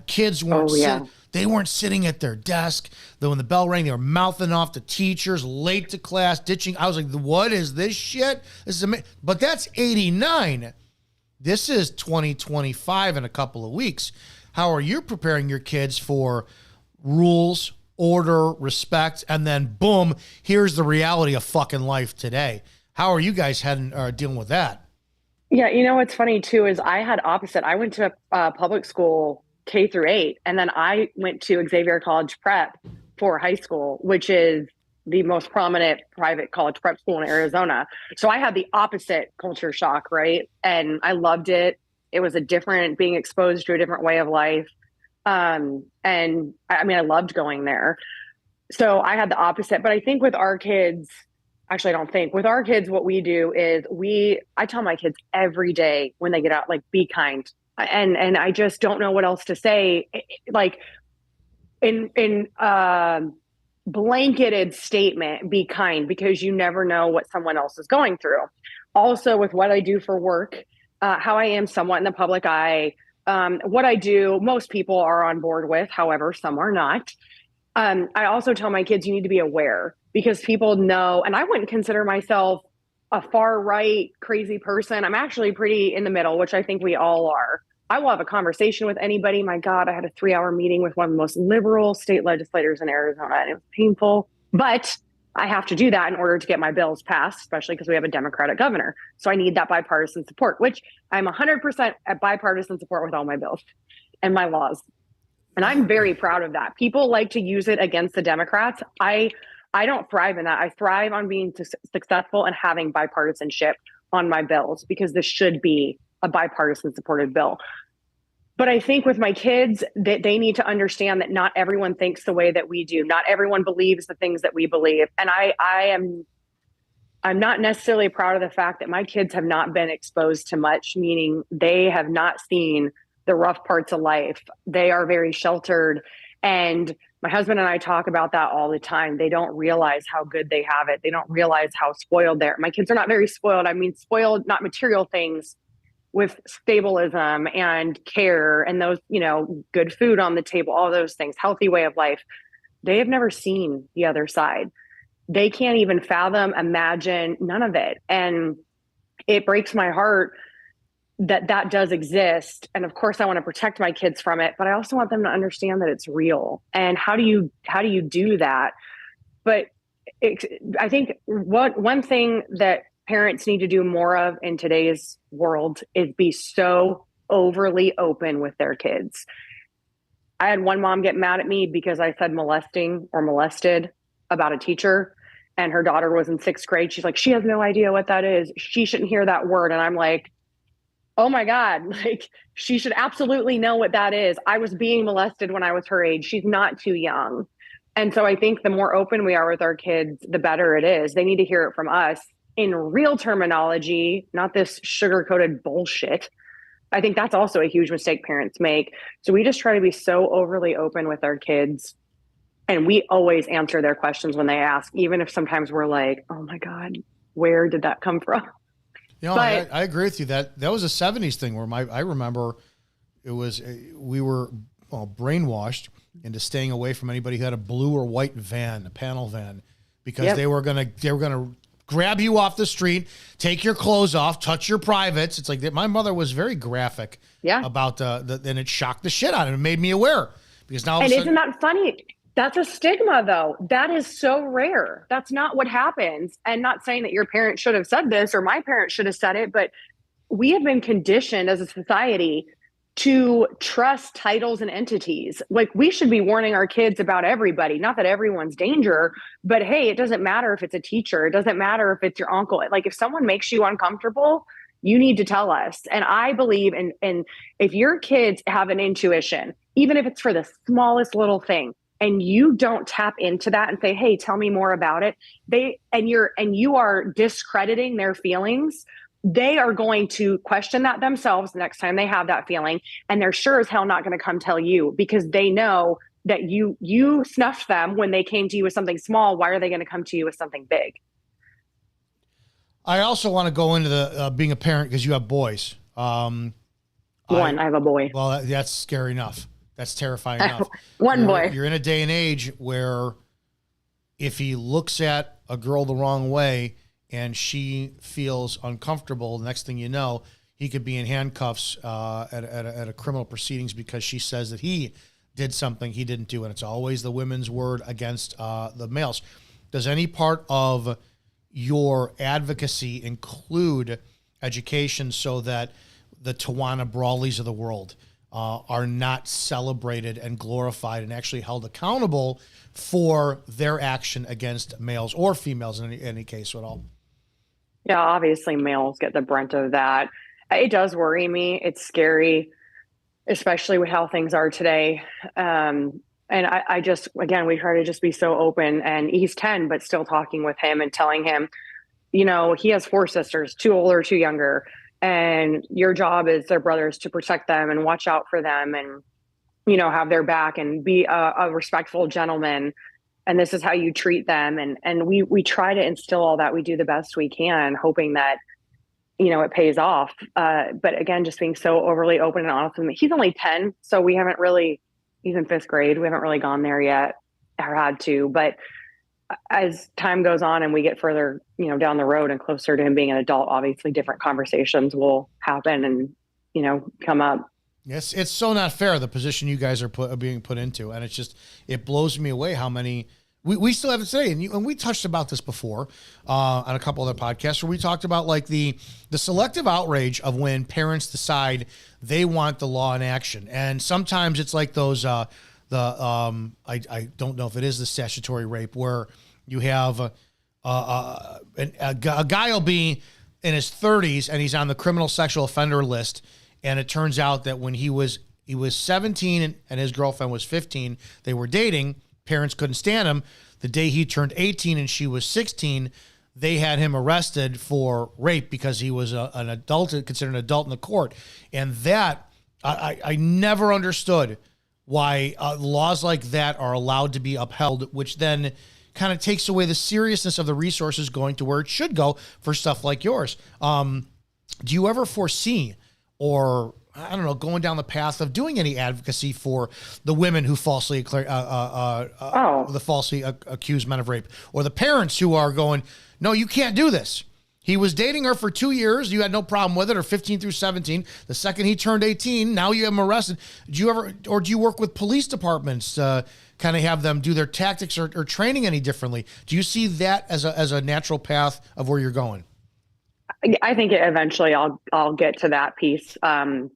Kids weren't they weren't sitting at their desk. Then when the bell rang, they were mouthing off to teachers, late to class, ditching. I was like, what is this shit? This is amazing. But that's 89. This is 2025 in a couple of weeks. How are you preparing your kids for rules, order, respect, and then boom, here's the reality of fucking life today? How are you guys dealing with that? Yeah, you know what's funny too is I had opposite. I went to public school K through 8, and then I went to Xavier College Prep for high school, which is the most prominent private college prep school in Arizona. So I had the opposite culture shock, right? And I loved it. It was being exposed to a different way of life. And I mean, I loved going there. So I had the opposite, but I think with our kids, actually, I don't think with our kids, what we do is I tell my kids every day when they get out, like, be kind. And I just don't know what else to say. Like in blanketed statement, be kind, because you never know what someone else is going through. Also with what I do for work, how I am somewhat in the public eye, what I do, most people are on board with, however, some are not. I also tell my kids, you need to be aware, because people know, and I wouldn't consider myself a far right crazy person. I'm actually pretty in the middle, which I think we all are. I will have a conversation with anybody. My God, I had a 3-hour meeting with one of the most liberal state legislators in Arizona, and it was painful, but I have to do that in order to get my bills passed, especially because we have a Democratic governor. So I need that bipartisan support, which I'm 100% at bipartisan support with all my bills and my laws. And I'm very proud of that. People like to use it against the Democrats. I don't thrive in that. I thrive on being successful and having bipartisanship on my bills, because this should be a bipartisan supported bill. But I think with my kids, that they need to understand that not everyone thinks the way that we do. Not everyone believes the things that we believe. And I'm not necessarily proud of the fact that my kids have not been exposed to much, meaning they have not seen the rough parts of life. They are very sheltered. And my husband and I talk about that all the time. They don't realize how good they have it. They don't realize how spoiled they're. My kids are not very spoiled. I mean, spoiled, not material things, with stabilism and care and those, good food on the table, all those things, healthy way of life. They have never seen the other side. They can't even fathom, imagine, none of it. And it breaks my heart that does exist. And of course I want to protect my kids from it, but I also want them to understand that it's real. And how do you do that? But I think one thing that parents need to do more of in today's world is be so overly open with their kids. I had one mom get mad at me because I said molesting or molested about a teacher, and her daughter was in 6th grade. She's like, she has no idea what that is. She shouldn't hear that word. And I'm like, oh my God, like, she should absolutely know what that is. I was being molested when I was her age. She's not too young. And so I think the more open we are with our kids, the better it is. They need to hear it from us in real terminology, not this sugar-coated bullshit. I think that's also a huge mistake parents make. So we just try to be so overly open with our kids, and we always answer their questions when they ask, even if sometimes we're like, oh my God, where did that come from? I agree with you. That was a 70s thing where I remember it was, we were brainwashed into staying away from anybody who had a blue or white van, a panel van, because they were gonna grab you off the street, take your clothes off, touch your privates. It's like that. My mother was very graphic about and it shocked the shit out of me. It made me aware, because now. And isn't that funny? That's a stigma, though. That is so rare. That's not what happens. And not saying that your parents should have said this or my parents should have said it, but we have been conditioned as a society to trust titles and entities. Like, we should be warning our kids about everybody. Not that everyone's danger, but hey, it doesn't matter if it's a teacher. It doesn't matter if it's your uncle. Like, if someone makes you uncomfortable, you need to tell us. And I believe in if your kids have an intuition, even if it's for the smallest little thing, and you don't tap into that and say, hey, tell me more about it, you are discrediting their feelings, they are going to question that themselves the next time they have that feeling. And they're sure as hell not going to come tell you, because they know that you snuffed them when they came to you with something small. Why are they going to come to you with something big? I also want to go into the being a parent, because you have boys. I have a boy. Well, that's scary enough. That's terrifying enough. Boy. You're in a day and age where if he looks at a girl the wrong way and she feels uncomfortable, the next thing you know, he could be in handcuffs at a criminal proceedings because she says that he did something he didn't do. And it's always the women's word against the males. Does any part of your advocacy include education so that the Tawana Brawleys of the world are not celebrated and glorified and actually held accountable for their action against males or females in any case at all? Yeah, obviously males get the brunt of that. It does worry me. It's scary, especially with how things are today. And I just, again, we try to just be so open, and he's 10, but still talking with him and telling him, he has 4 sisters, 2 older, 2 younger. And your job as their brothers to protect them and watch out for them and, have their back and be a respectful gentleman. And this is how you treat them. And we try to instill all that. We do the best we can, hoping that, it pays off. But again, just being so overly open and honest with him. He's only 10, so we haven't really, he's in 5th grade. We haven't really gone there yet or had to. But as time goes on and we get further, down the road and closer to him being an adult, obviously different conversations will happen and, come up. Yes, it's so not fair, the position you guys are being put into. And it blows me away how many we still have to say. And we touched about this before on a couple other podcasts where we talked about like the selective outrage of when parents decide they want the law in action. And sometimes it's like those, I don't know if it is the statutory rape where you have a guy will be in his 30s and he's on the criminal sexual offender list. And it turns out that when he was 17 and his girlfriend was 15, they were dating. Parents couldn't stand him. The day he turned 18 and she was 16, they had him arrested for rape because he was an adult, considered an adult in the court. And that, I never understood why laws like that are allowed to be upheld, which then kind of takes away the seriousness of the resources going to where it should go for stuff like yours. Do you ever foresee, or I don't know, going down the path of doing any advocacy for the women who falsely accuse men of rape, or the parents who are going, no, you can't do this. He was dating her for 2 years. You had no problem with it, or 15 through 17. The second he turned 18, now you have him arrested. Do you work with police departments to kind of have them do their tactics or training any differently? Do you see that as a natural path of where you're going? I think eventually I'll get to that piece, of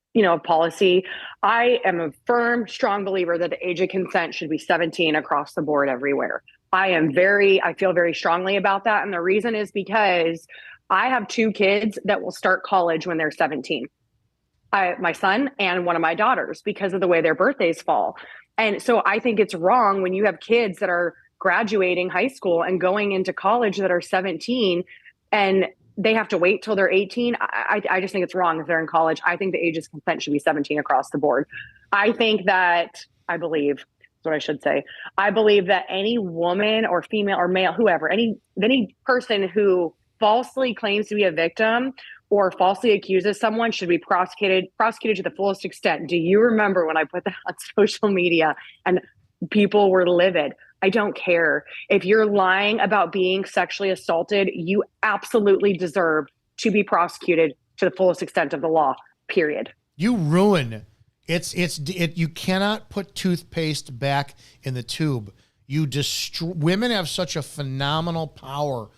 policy. I am a firm, strong believer that the age of consent should be 17 across the board everywhere. I feel very strongly about that. And the reason is because I have 2 kids that will start college when they're 17. My son and one of my daughters, because of the way their birthdays fall. And so I think it's wrong when you have kids that are graduating high school and going into college that are 17 and they have to wait till they're 18. I just think it's wrong if they're in college. I think the age of consent should be 17 across the board. I believe that any woman or female or male, whoever, any person who falsely claims to be a victim or falsely accuses someone should be prosecuted to the fullest extent. Do you remember when I put that on social media and people were livid? I don't care. If you're lying about being sexually assaulted, you absolutely deserve to be prosecuted to the fullest extent of the law, period. You ruin it. You cannot put toothpaste back in the tube. Women have such a phenomenal power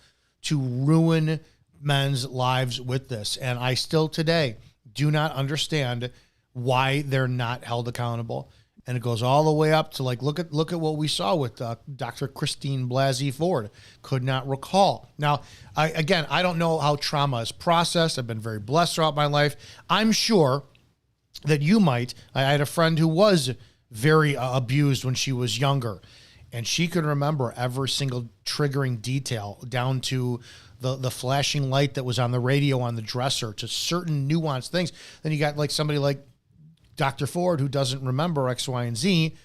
to ruin men's lives with this. And I still today do not understand why they're not held accountable. And it goes all the way up to like, look at what we saw with Dr. Christine Blasey Ford. Could not recall. Now, I don't know how trauma is processed. I've been very blessed throughout my life. I'm sure that you might. I had a friend who was very abused when she was younger. And she could remember every single triggering detail down to the flashing light that was on the radio on the dresser to certain nuanced things. Then you got like somebody like Dr. Ford who doesn't remember X, Y, and Z,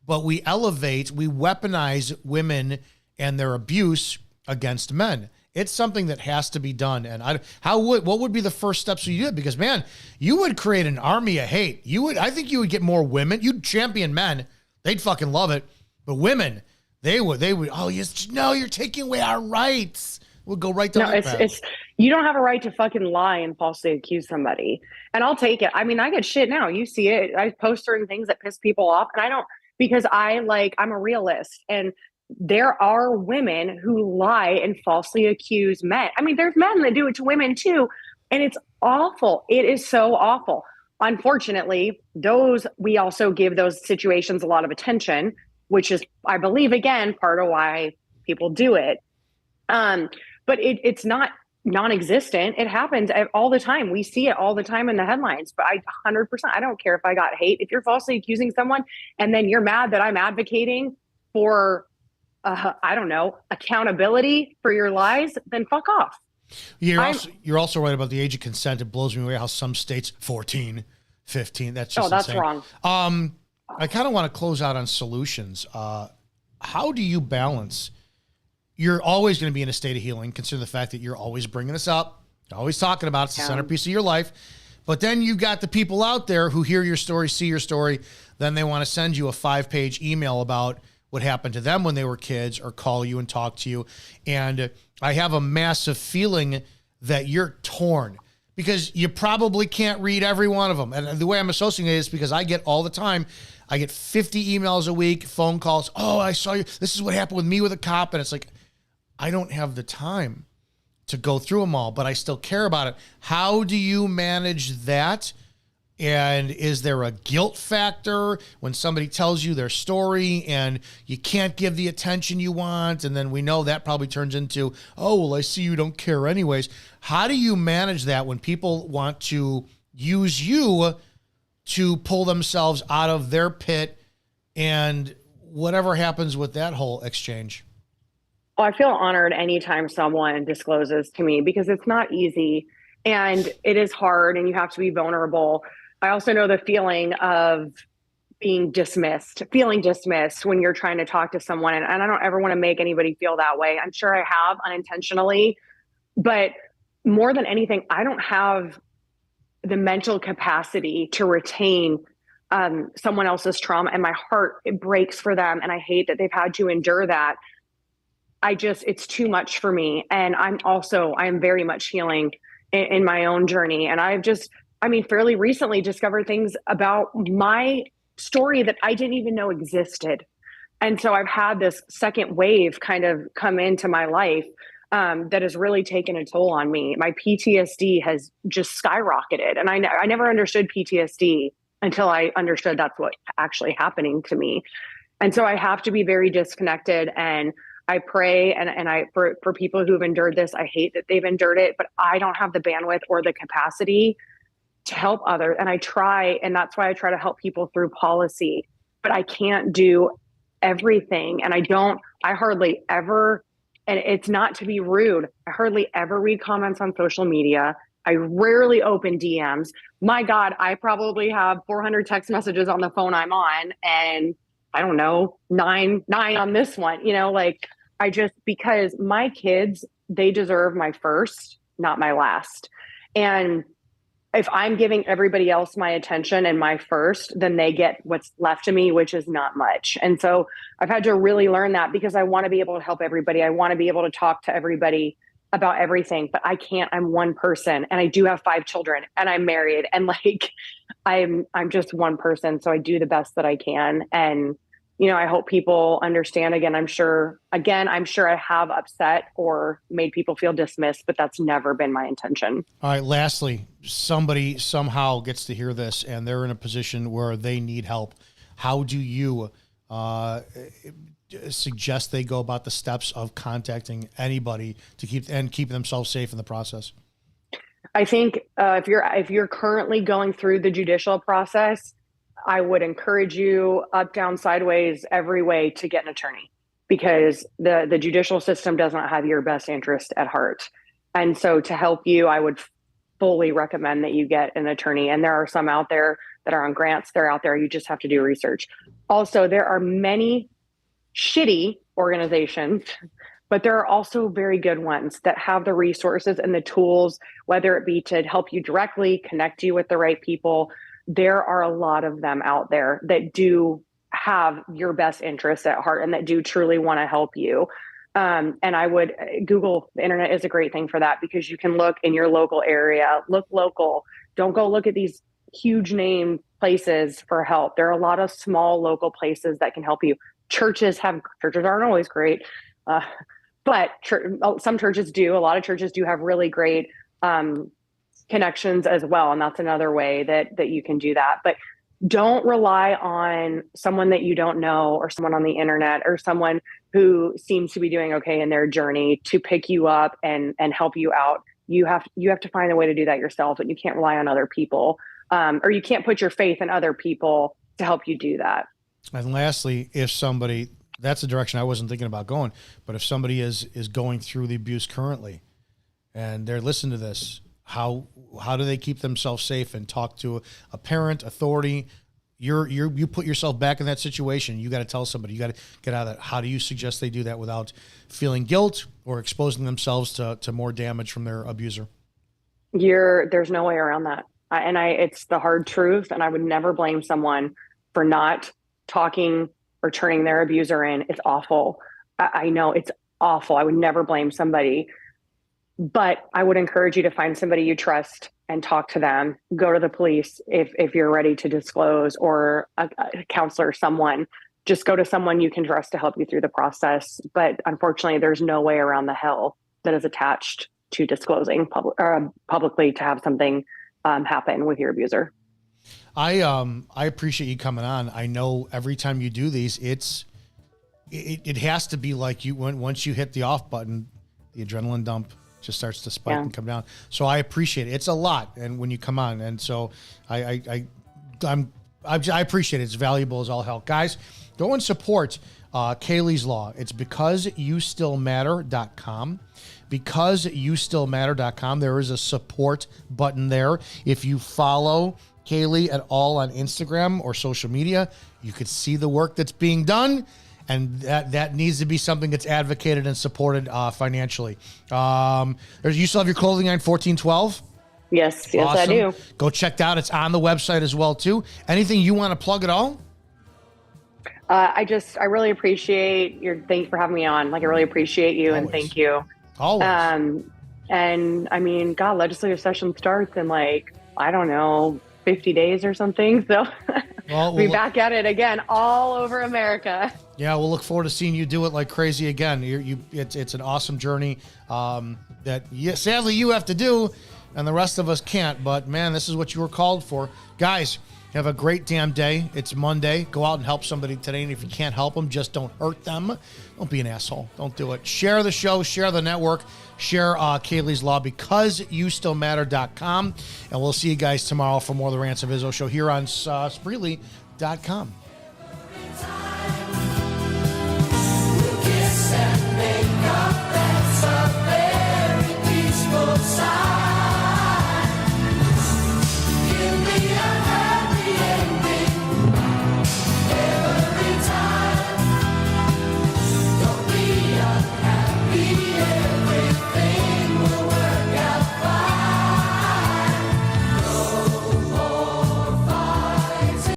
but we weaponize women and their abuse against men. It's something that has to be done. And what would be the first steps you did? Because man, you would create an army of hate. I think you would get more women. You'd champion men. They'd fucking love it. But women, they would, oh, you're taking away our rights. We'll go right down that path. You don't have a right to fucking lie and falsely accuse somebody. And I'll take it. I mean, I get shit now. You see it. I post certain things that piss people off, and I don't, because I'm a realist, and there are women who lie and falsely accuse men. I mean, there's men that do it to women too, and it's awful. It is so awful. Unfortunately, we also give those situations a lot of attention, which is, I believe, again, part of why people do it. But it's not non-existent. It happens all the time. We see it all the time in the headlines. But 100%, I don't care if I got hate. If you're falsely accusing someone and then you're mad that I'm advocating for, accountability for your lies, then fuck off. You're also right about the age of consent. It blows me away how some states 14, 15. That's just that's insane. wrong. I kind of want to close out on solutions. How do you balance? You're always going to be in a state of healing, considering the fact that you're always bringing this up, you're always talking about it. It's the centerpiece of your life. But then you got the people out there who hear your story, see your story, then they want to send you a 5-page email about what happened to them when they were kids, or call you and talk to you. And I have a massive feeling that you're torn because you probably can't read every one of them. And the way I'm associating it is because I get all the time, I get 50 emails a week, phone calls. Oh, I saw you. This is what happened with me with a cop. And it's like, I don't have the time to go through them all, but I still care about it. How do you manage that? And is there a guilt factor when somebody tells you their story and you can't give the attention you want? And then we know that probably turns into, oh, well, I see you don't care anyways. How do you manage that when people want to use you to pull themselves out of their pit and whatever happens with that whole exchange? Well, I feel honored anytime someone discloses to me because it's not easy and it is hard and you have to be vulnerable. I also know the feeling of feeling dismissed when you're trying to talk to someone. And I don't ever want to make anybody feel that way. I'm sure I have unintentionally, but more than anything, I don't have the mental capacity to retain someone else's trauma, and my heart, it breaks for them. And I hate that they've had to endure that. It's too much for me. And I am very much healing in my own journey. And fairly recently discovered things about my story that I didn't even know existed. And so I've had this second wave kind of come into my life that has really taken a toll on me. My PTSD has just skyrocketed. And I never understood PTSD until I understood that's what actually happening to me. And so I have to be very disconnected, and I pray for people who've endured this. I hate that they've endured it, but I don't have the bandwidth or the capacity to help others. And I try, and that's why I try to help people through policy, but I can't do everything. And I hardly ever, and it's not to be rude, I hardly ever read comments on social media. I rarely open DMs. My God, I probably have 400 text messages on the phone I'm on, and I don't know, nine on this one, because my kids, they deserve my first, not my last. And if I'm giving everybody else my attention and my first, then they get what's left of me, which is not much. And so I've had to really learn that because I want to be able to help everybody. I want to be able to talk to everybody about everything, but I can't. I'm one person, and I do have 5 children, and I'm married, and I'm just one person. So I do the best that I can. And, I hope people understand. I'm sure I have upset or made people feel dismissed, but that's never been my intention. All right. Lastly, somebody somehow gets to hear this and they're in a position where they need help. How do you suggest they go about the steps of contacting anybody to keep themselves safe in the process? I think if you're currently going through the judicial process, I would encourage you up, down, sideways, every way to get an attorney, because the judicial system does not have your best interest at heart. And so to help you, I would fully recommend that you get an attorney. And there are some out there that are on grants. They're out there. You just have to do research. Also, there are many shitty organizations, but there are also very good ones that have the resources and the tools, whether it be to help you directly, connect you with the right people. There are a lot of them out there that do have your best interests at heart and that do truly want to help you. And I would Google. The internet is a great thing for that, because you can look in your local area, look local. Don't go look at these huge name places for help. There are a lot of small local places that can help you. Churches aren't always great, but some churches do. A lot of churches do have really great connections as well. And that's another way that you can do that. But don't rely on someone that you don't know, or someone on the internet, or someone who seems to be doing okay in their journey to pick you up and help you out. You have to find a way to do that yourself, and you can't rely on other people, or you can't put your faith in other people to help you do that. And lastly, if somebody, that's the direction I wasn't thinking about going, but if somebody is going through the abuse currently and they're listening to this, how do they keep themselves safe and talk to a parent, authority? You put yourself back in that situation. You got to tell somebody. You got to get out of that. How do you suggest they do that without feeling guilt or exposing themselves to more damage from their abuser? There's no way around that. It's the hard truth. And I would never blame someone for not talking or turning their abuser in. It's awful. I know it's awful. I would never blame somebody. But I would encourage you to find somebody you trust and talk to them. Go to the police if you're ready to disclose, or a counselor, someone. Just go to someone you can trust to help you through the process. But unfortunately, there's no way around the hell that is attached to disclosing publicly to have something happen with your abuser. I appreciate you coming on. I know every time you do these, it has to be like once you hit the off button, the adrenaline dump just starts to spike and come down. So I appreciate it. It's a lot, and when you come on, and so I appreciate it. It's valuable as all hell, guys. Go and support Kaylee's Law. It's becauseyoustillmatter.com. Becauseyoustillmatter.com. There is a support button there. If you follow Kaylee at all on Instagram or social media, you could see the work that's being done. And that needs to be something that's advocated and supported financially. You still have your clothing line, 1412? Yes, awesome. I do. Go check that out. It's on the website as well, too. Anything you want to plug at all? I really appreciate thank you for having me on. I really appreciate you. Always. And thank you. Always. And I mean, God, legislative session starts in 50 days or something. So we'll be back at it again all over America. Yeah, we'll look forward to seeing you do it like crazy again. It's an awesome journey that sadly you have to do, and the rest of us can't. But man, this is what you were called for. Guys, have a great damn day. It's Monday. Go out and help somebody today. And if you can't help them, just don't hurt them. Don't be an asshole. Don't do it. Share the show. Share the network. Share Kaylee's Law, becauseyoustillmatter.com. And we'll see you guys tomorrow for more of the Rants of Izzo show here on Spreely.com.